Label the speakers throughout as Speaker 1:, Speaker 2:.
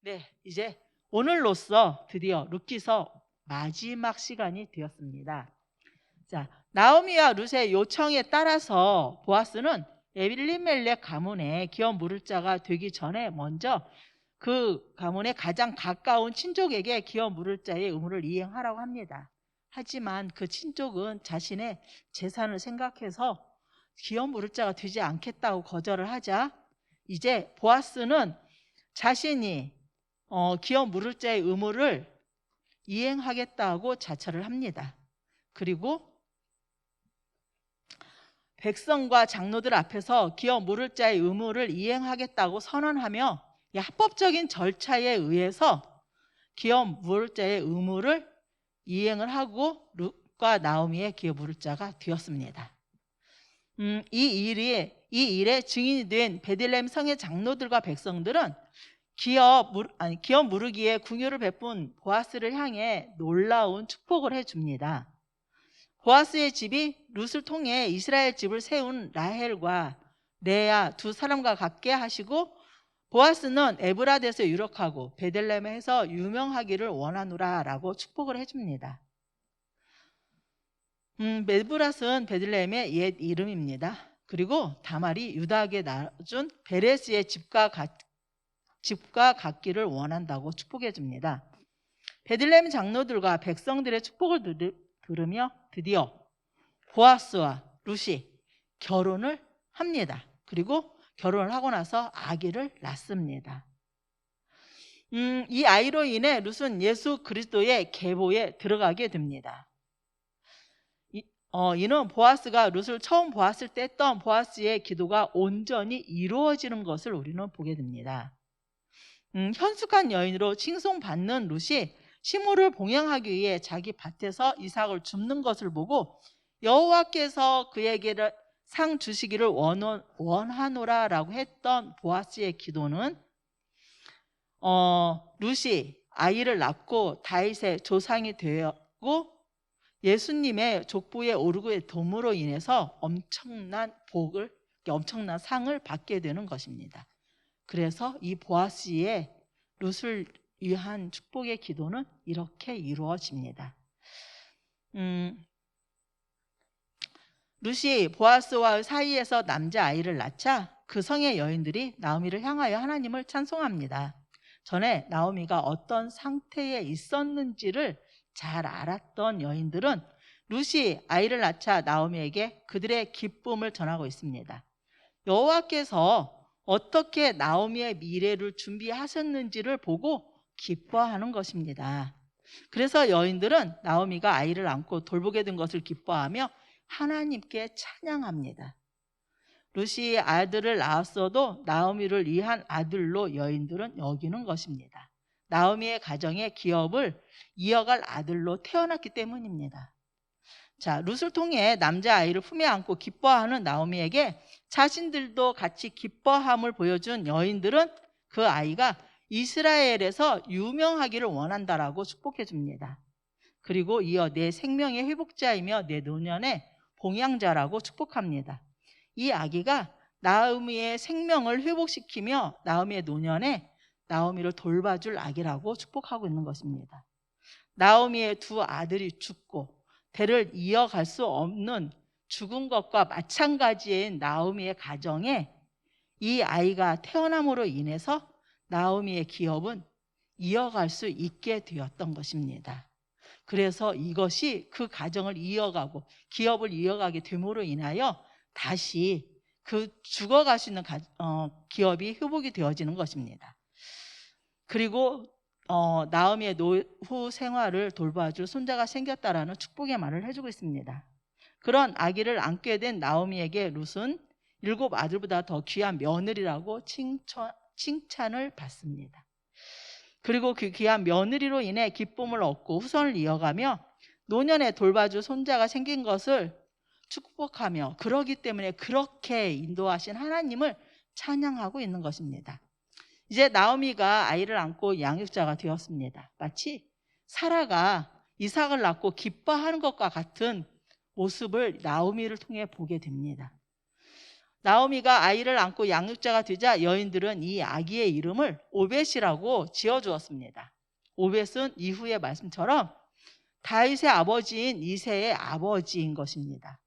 Speaker 1: 네, 이제 오늘로써 드디어 룻기서 마지막 시간이 되었습니다. 자, 나오미와 룻의 요청에 따라서 보아스는 엘리멜렉 가문의 기업 물을 자가 되기 전에 먼저 그 가문의 가장 가까운 친족에게 기업 물을 자의 의무를 이행하라고 합니다. 하지만 그 친족은 자신의 재산을 생각해서 기업 물을 자가 되지 않겠다고 거절을 하자 이제 보아스는 자신이 기업 물을 자의 의무를 이행하겠다고 자처를 합니다. 그리고 백성과 장로들 앞에서 기업 물을 자의 의무를 이행하겠다고 선언하며 합법적인 절차에 의해서 기업 물을 자의 의무를 이행을 하고 룻과 나오미의 기업 물을 자가 되었습니다. 이 일에 증인이 된 베들레헴 성의 장로들과 백성들은 기업 무르기에 궁유를 베푼 보아스를 향해 놀라운 축복을 해줍니다. 보아스의 집이 룻을 통해 이스라엘 집을 세운 라헬과 레아 두 사람과 같게 하시고 보아스는 에브라데에서 유력하고 베들레헴에서 유명하기를 원하노라 라고 축복을 해줍니다. 메브랏은 베들레헴의 옛 이름입니다. 그리고 다말이 유다에게 낳아준 베레스의 집과 같기를 원한다고 축복해 줍니다. 베들레헴 장로들과 백성들의 축복을 들으며 드디어 보아스와 룻이 결혼을 합니다. 그리고 결혼을 하고 나서 아기를 낳습니다. 이 아이로 인해 룻은 예수 그리스도의 계보에 들어가게 됩니다. 이는 보아스가 룻을 처음 보았을 때 했던 보아스의 기도가 온전히 이루어지는 것을 우리는 보게 됩니다. 현숙한 여인으로 칭송받는 룻이 시므를 봉양하기 위해 자기 밭에서 이삭을 줍는 것을 보고 여호와께서 그에게 상 주시기를 원하노라 라고 했던 보아스의 기도는 룻이 아이를 낳고 다윗의 조상이 되었고 예수님의 족보에 오르게 됨으로 인해서 엄청난 상을 받게 되는 것입니다. 그래서 이 보아스의 룻을 위한 축복의 기도는 이렇게 이루어집니다. 룻이 보아스와 사이에서 남자아이를 낳자 그 성의 여인들이 나오미를 향하여 하나님을 찬송합니다. 전에 나오미가 어떤 상태에 있었는지를 잘 알았던 여인들은 룻이 아이를 낳자 나오미에게 그들의 기쁨을 전하고 있습니다. 여호와께서 어떻게 나오미의 미래를 준비하셨는지를 보고 기뻐하는 것입니다. 그래서 여인들은 나오미가 아이를 안고 돌보게 된 것을 기뻐하며 하나님께 찬양합니다. 룻이 아들을 낳았어도 나오미를 위한 아들로 여인들은 여기는 것입니다. 나오미의 가정의 기업을 이어갈 아들로 태어났기 때문입니다. 자, 룻을 통해 남자아이를 품에 안고 기뻐하는 나오미에게 자신들도 같이 기뻐함을 보여준 여인들은 그 아이가 이스라엘에서 유명하기를 원한다라고 축복해 줍니다. 그리고 이어 내 생명의 회복자이며 내 노년의 봉양자라고 축복합니다. 이 아기가 나오미의 생명을 회복시키며 나오미의 노년에 나오미를 돌봐줄 아기라고 축복하고 있는 것입니다. 나오미의 두 아들이 죽고 대를 이어갈 수 없는 죽은 것과 마찬가지인 나오미의 가정에 이 아이가 태어남으로 인해서 나오미의 기업은 이어갈 수 있게 되었던 것입니다. 그래서 이것이 그 가정을 이어가고 기업을 이어가게 됨으로 인하여 다시 그 죽어갈 수 있는 기업이 회복이 되어지는 것입니다. 그리고 나오미의 노후 생활을 돌봐줄 손자가 생겼다라는 축복의 말을 해주고 있습니다. 그런 아기를 안게 된 나오미에게 룻은 7 아들보다 더 귀한 며느리라고 칭찬을 받습니다. 그리고 그 귀한 며느리로 인해 기쁨을 얻고 후손을 이어가며 노년에 돌봐줄 손자가 생긴 것을 축복하며 그러기 때문에 그렇게 인도하신 하나님을 찬양하고 있는 것입니다. 이제 나오미가 아이를 안고 양육자가 되었습니다. 마치 사라가 이삭을 낳고 기뻐하는 것과 같은 모습을 나오미를 통해 보게 됩니다. 나오미가 아이를 안고 양육자가 되자 여인들은 이 아기의 이름을 오벳이라고 지어주었습니다. 오벳은 이후의 말씀처럼 다윗의 아버지인 이새의 아버지인 것입니다.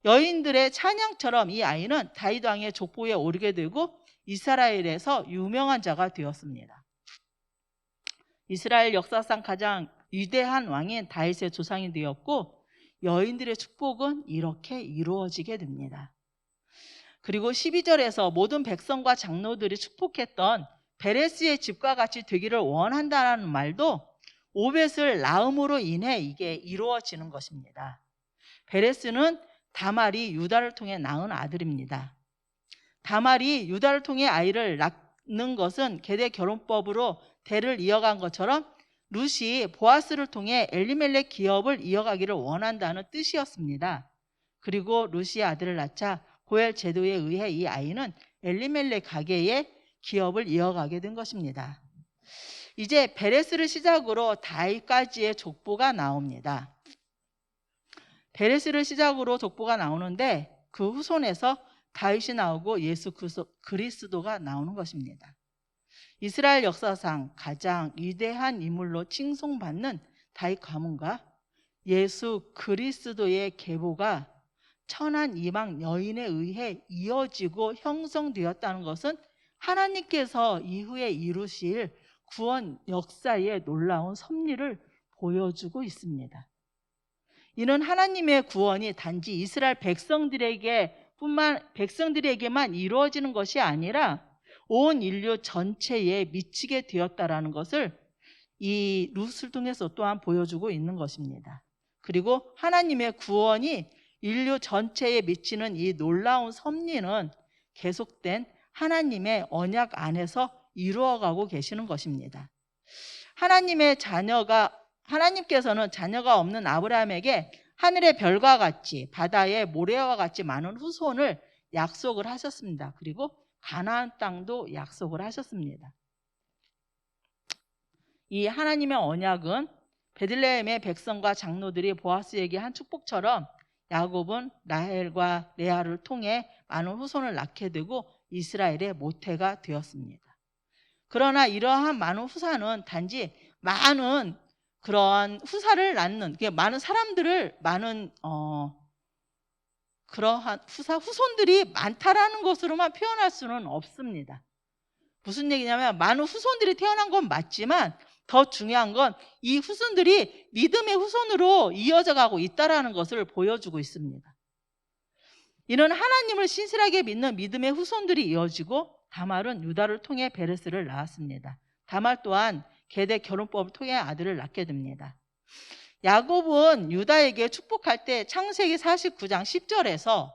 Speaker 1: 여인들의 찬양처럼 이 아이는 다윗 왕의 족보에 오르게 되고 이스라엘에서 유명한 자가 되었습니다. 이스라엘 역사상 가장 위대한 왕인 다윗의 조상이 되었고 여인들의 축복은 이렇게 이루어지게 됩니다. 그리고 12절에서 모든 백성과 장로들이 축복했던 베레스의 집과 같이 되기를 원한다는 말도 오벳을 낳음으로 인해 이게 이루어지는 것입니다. 베레스는 다말이 유다를 통해 낳은 아들입니다. 다말이 유다를 통해 아이를 낳는 것은 계대 결혼법으로 대를 이어간 것처럼 룻이 보아스를 통해 엘리멜렉 기업을 이어가기를 원한다는 뜻이었습니다. 그리고 룻이 아들을 낳자 고엘 제도에 의해 이 아이는 엘리멜렉 가게의 기업을 이어가게 된 것입니다. 이제 베레스를 시작으로 다윗까지의 족보가 나옵니다. 베레스를 시작으로 족보가 나오는데 그 후손에서 다윗이 나오고 예수 그리스도가 나오는 것입니다. 이스라엘 역사상 가장 위대한 인물로 칭송받는 다윗 가문과 예수 그리스도의 계보가 천한 이방 여인에 의해 이어지고 형성되었다는 것은 하나님께서 이후에 이루실 구원 역사의 놀라운 섭리를 보여주고 있습니다. 이는 하나님의 구원이 단지 이스라엘 백성들에게만 이루어지는 것이 아니라 온 인류 전체에 미치게 되었다라는 것을 이 룻을 통해서 또한 보여주고 있는 것입니다. 그리고 하나님의 구원이 인류 전체에 미치는 이 놀라운 섭리는 계속된 하나님의 언약 안에서 이루어가고 계시는 것입니다. 하나님께서는 자녀가 없는 아브라함에게 하늘의 별과 같이 바다의 모래와 같이 많은 후손을 약속을 하셨습니다. 그리고 가나안 땅도 약속을 하셨습니다. 이 하나님의 언약은 베들레헴의 백성과 장로들이 보아스에게 한 축복처럼 야곱은 라헬과 레아를 통해 많은 후손을 낳게 되고 이스라엘의 모태가 되었습니다. 그러나 이러한 많은 후사는 단지 많은 그러한 후사를 낳는, 많은 사람들을 그러한 후손들이 많다라는 것으로만 표현할 수는 없습니다. 무슨 얘기냐면 많은 후손들이 태어난 건 맞지만 더 중요한 건 이 후손들이 믿음의 후손으로 이어져 가고 있다는 것을 보여주고 있습니다. 이는 하나님을 신실하게 믿는 믿음의 후손들이 이어지고 다말은 유다를 통해 베레스를 낳았습니다. 다말 또한 계대 결혼법을 통해 아들을 낳게 됩니다. 야곱은 유다에게 축복할 때 창세기 49장 10절에서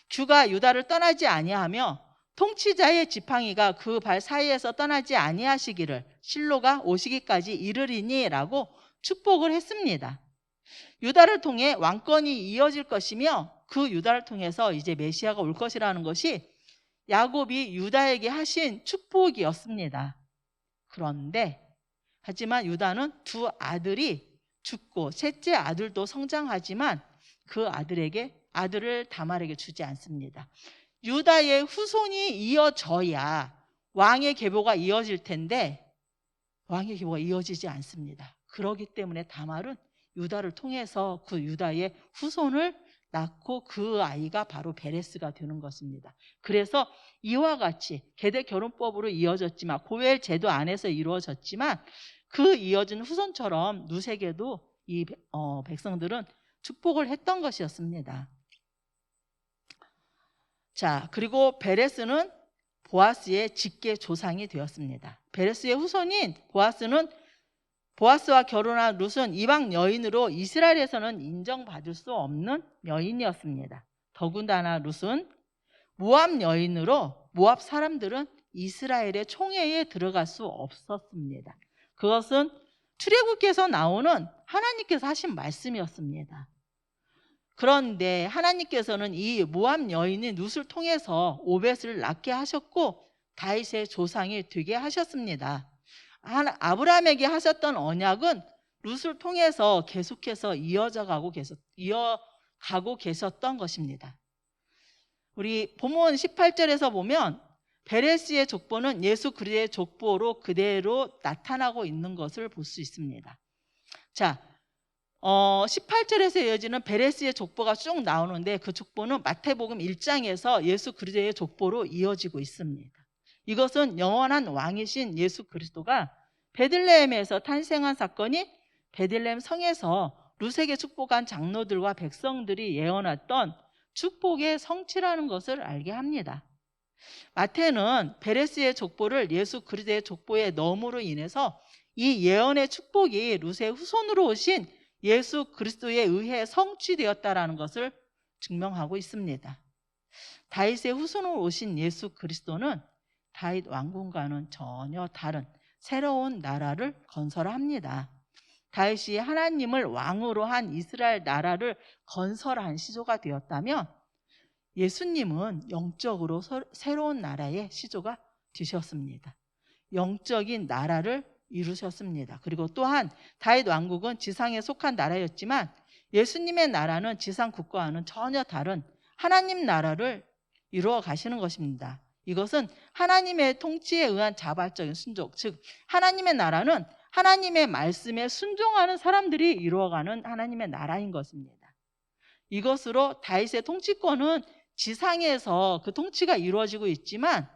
Speaker 1: 주가 유다를 떠나지 아니하며 통치자의 지팡이가 그 발 사이에서 떠나지 아니하시기를 실로가 오시기까지 이르리니라고 축복을 했습니다. 유다를 통해 왕권이 이어질 것이며 그 유다를 통해서 이제 메시아가 올 것이라는 것이 야곱이 유다에게 하신 축복이었습니다. 그런데 하지만 유다는 두 아들이 죽고 셋째 아들도 성장하지만 그 아들을 다말에게 주지 않습니다. 유다의 후손이 이어져야 왕의 계보가 이어질 텐데 왕의 계보가 이어지지 않습니다. 그렇기 때문에 다말은 유다를 통해서 그 유다의 후손을 낳고 그 아이가 바로 베레스가 되는 것입니다. 그래서 이와 같이 계대 결혼법으로 이어졌지만 고엘 제도 안에서 이루어졌지만 그 이어진 후손처럼 룻에게도 이 백성들은 축복을 했던 것이었습니다. 자, 그리고 베레스는 보아스의 직계 조상이 되었습니다. 베레스의 후손인 보아스와 결혼한 룻은 이방 여인으로 이스라엘에서는 인정받을 수 없는 여인이었습니다. 더군다나 룻은 모압 여인으로 모압 사람들은 이스라엘의 총회에 들어갈 수 없었습니다. 그것은 출애굽기에서 나오는 하나님께서 하신 말씀이었습니다. 그런데 하나님께서는 이 모압 여인인 룻을 통해서 오벳을 낳게 하셨고 다윗의 조상이 되게 하셨습니다. 아브라함에게 하셨던 언약은 룻을 통해서 계속해서 이어가고 계셨던 것입니다. 우리 본문 18절에서 보면 베레스의 족보는 예수 그리스도의 족보로 그대로 나타나고 있는 것을 볼 수 있습니다. 자, 18절에서 이어지는 베레스의 족보가 쭉 나오는데 그 족보는 마태복음 1장에서 예수 그리스도의 족보로 이어지고 있습니다. 이것은 영원한 왕이신 예수 그리스도가 베들레헴에서 탄생한 사건이 베들레헴 성에서 루색에 축복한 장로들과 백성들이 예언했던 축복의 성취라는 것을 알게 합니다. 마태는 베레스의 족보를 예수 그리스도의 족보에 넣음으로 인해서 이 예언의 축복이 루세의 후손으로 오신 예수 그리스도에 의해 성취되었다라는 것을 증명하고 있습니다. 다윗의 후손으로 오신 예수 그리스도는 다윗 왕궁과는 전혀 다른 새로운 나라를 건설합니다. 다윗이 하나님을 왕으로 한 이스라엘 나라를 건설한 시조가 되었다면 예수님은 영적으로 새로운 나라의 시조가 되셨습니다. 영적인 나라를 이루셨습니다. 그리고 또한 다윗 왕국은 지상에 속한 나라였지만 예수님의 나라는 지상 국가와는 전혀 다른 하나님 나라를 이루어 가시는 것입니다. 이것은 하나님의 통치에 의한 자발적인 순종, 즉 하나님의 나라는 하나님의 말씀에 순종하는 사람들이 이루어가는 하나님의 나라인 것입니다. 이것으로 다윗의 통치권은 지상에서 그 통치가 이루어지고 있지만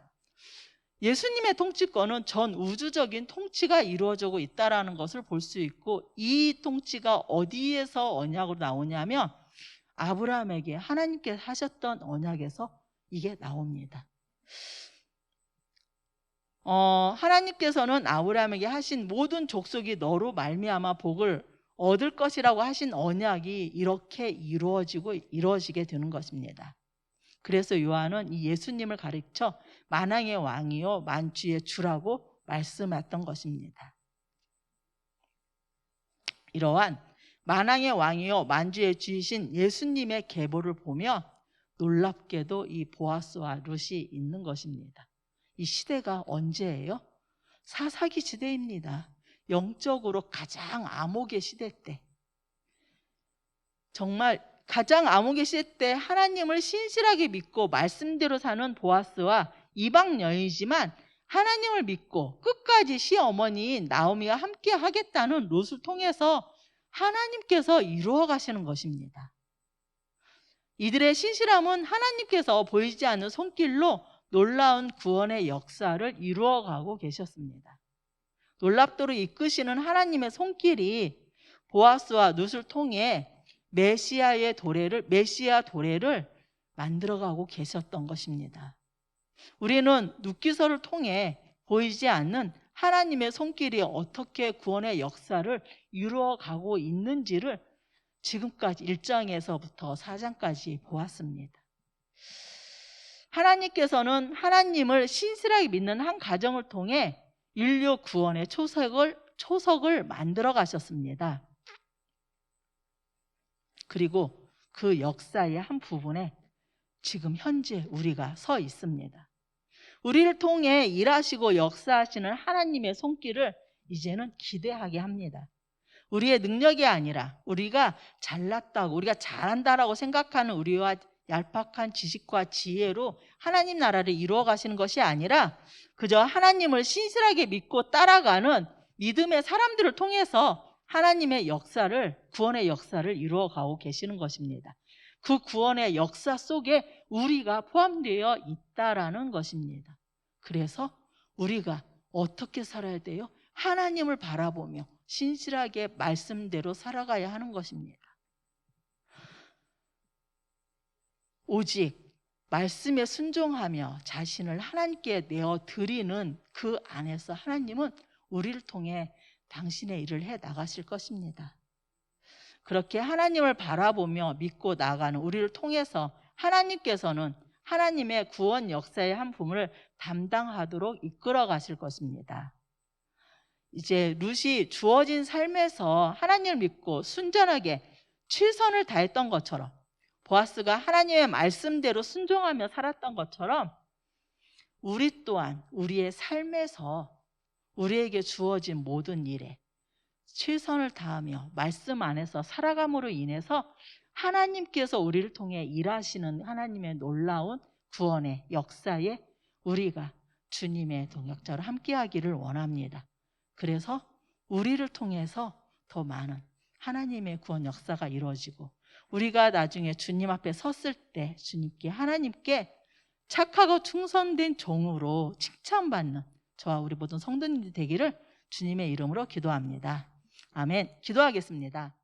Speaker 1: 예수님의 통치권은 전 우주적인 통치가 이루어지고 있다는 것을 볼 수 있고, 이 통치가 어디에서 언약으로 나오냐면 아브라함에게 하나님께서 하셨던 언약에서 이게 나옵니다. 하나님께서는 아브라함에게 하신 모든 족속이 너로 말미암아 복을 얻을 것이라고 하신 언약이 이렇게 이루어지게 되는 것입니다. 그래서 요한은 이 예수님을 가르쳐 만왕의 왕이요 만주의 주라고 말씀했던 것입니다. 이러한 만왕의 왕이요 만주의 주이신 예수님의 계보를 보며 놀랍게도 이 보아스와 룻이 있는 것입니다. 이 시대가 언제예요? 사사기 시대입니다. 영적으로 가장 암흑의 시대 때, 정말 가장 암흑의 시대 때 하나님을 신실하게 믿고 말씀대로 사는 보아스와 이방 여인이지만 하나님을 믿고 끝까지 시어머니인 나오미와 함께 하겠다는 롯을 통해서 하나님께서 이루어 가시는 것입니다. 이들의 신실함은 하나님께서 보이지 않는 손길로 놀라운 구원의 역사를 이루어가고 계셨습니다. 놀랍도록 이끄시는 하나님의 손길이 보아스와 룻을 통해 메시아 도래를 만들어가고 계셨던 것입니다. 우리는 룻기서를 통해 보이지 않는 하나님의 손길이 어떻게 구원의 역사를 이루어가고 있는지를 지금까지 1장에서부터 4장까지 보았습니다. 하나님께서는 하나님을 신실하게 믿는 한 가정을 통해 인류 구원의 초석을 만들어 가셨습니다. 그리고 그 역사의 한 부분에 지금 현재 우리가 서 있습니다. 우리를 통해 일하시고 역사하시는 하나님의 손길을 이제는 기대하게 합니다. 우리의 능력이 아니라 우리가 잘났다고, 우리가 잘한다라고 생각하는 우리와 얄팍한 지식과 지혜로 하나님 나라를 이루어 가시는 것이 아니라 그저 하나님을 신실하게 믿고 따라가는 믿음의 사람들을 통해서 하나님의 역사를, 구원의 역사를 이루어 가고 계시는 것입니다. 그 구원의 역사 속에 우리가 포함되어 있다라는 것입니다. 그래서 우리가 어떻게 살아야 돼요? 하나님을 바라보며 신실하게 말씀대로 살아가야 하는 것입니다. 오직 말씀에 순종하며 자신을 하나님께 내어 드리는 그 안에서 하나님은 우리를 통해 당신의 일을 해 나가실 것입니다. 그렇게 하나님을 바라보며 믿고 나가는 우리를 통해서 하나님께서는 하나님의 구원 역사의 한 부분을 담당하도록 이끌어 가실 것입니다. 이제 룻이 주어진 삶에서 하나님을 믿고 순전하게 최선을 다했던 것처럼, 보아스가 하나님의 말씀대로 순종하며 살았던 것처럼 우리 또한 우리의 삶에서 우리에게 주어진 모든 일에 최선을 다하며 말씀 안에서 살아감으로 인해서 하나님께서 우리를 통해 일하시는 하나님의 놀라운 구원의 역사에 우리가 주님의 동역자로 함께하기를 원합니다. 그래서 우리를 통해서 더 많은 하나님의 구원 역사가 이루어지고 우리가 나중에 주님 앞에 섰을 때 주님께 하나님께 착하고 충성된 종으로 칭찬받는 저와 우리 모든 성도님들 되기를 주님의 이름으로 기도합니다. 아멘. 기도하겠습니다.